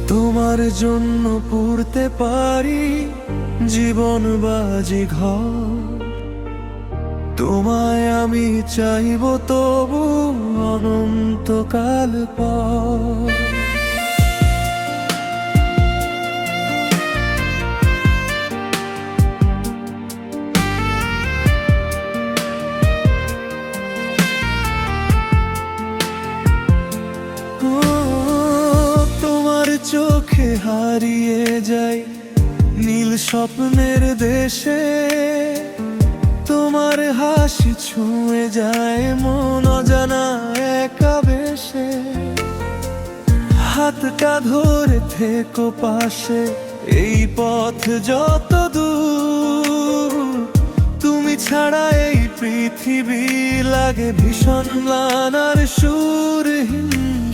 তোমার জন্য পুড়তে পারি জীবন বাজি ঘর। তোমায় আমি চাইব তবু অনন্তকাল পর। চোখে হারিয়ে যাই নীল স্বপ্নের দেশে, তোমার হাসি ছুঁয়ে যায় মন অজানা এক আবেশে। হাতটা ধরে থেকো পাশে এই পথ যত দূর। তুমি ছাড়া এই পৃথিবী লাগে ভীষণ ম্লান আর সুরহীন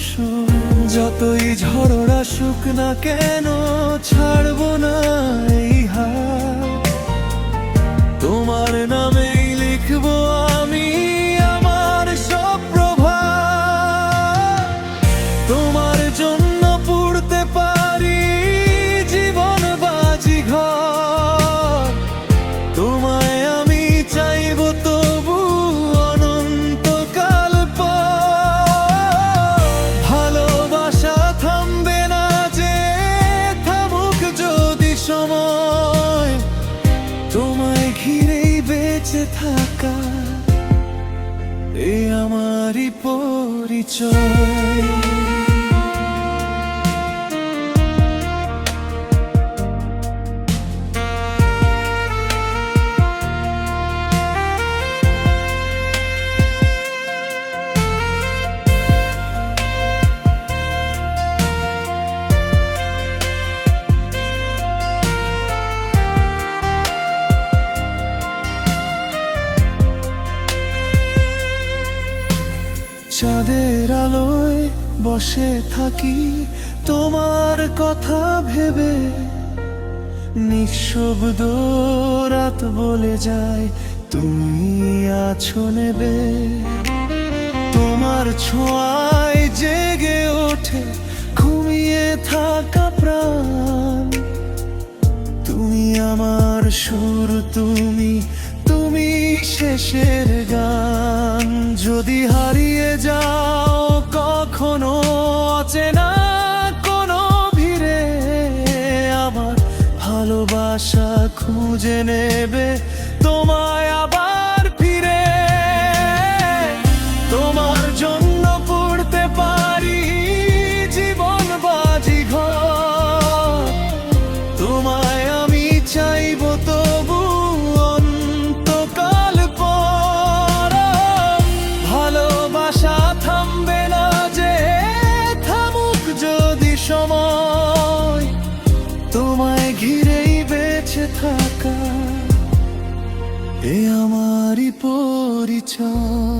সুর। যতই ঝড় আসুক না কেন ছাড়বো না এই হাত। তোমার নামেই লিখবো আমি আমার সব প্রভাত। তোমার জন্য পুড়তে পারি জীবন বাজি ঘর। তোমায় আমি চাইবো তবু অনন্তকাল পর। ভালোবাসা থামবে না যে থামুক যদি সময়। তোমায় ঘিরেই বেঁচে থাকা এ আমারই পরিচয়। চাঁদের আলোয় বসে থাকি তোমার কথা ভেবে। নিঃশব্দ রাত বলে যায় তুমি আছো নেবে। তোমার ছোঁয়ায় জেগে ওঠে ঘুমিয়ে থাকা প্রাণ। তুমি আমার সুর, তুমি তুমি শেষের গান। যদি হারিয়ে যাও কখনো অচেনা কোনো ভিড়ে, আমার ভালোবাসা খুঁজে নেবে তোমায় আবার ফিরে। তোমার জন্য পড়তে পারি জীবন বাজি ঘর। তোমায় আমি চাইবো তবু অনন্তকাল পর। ভালোবাসা থামবে না যে থামুক যদি সময়। তোমায় ঘিরেই বেঁচে থাকা এ আমারই পরিচয়।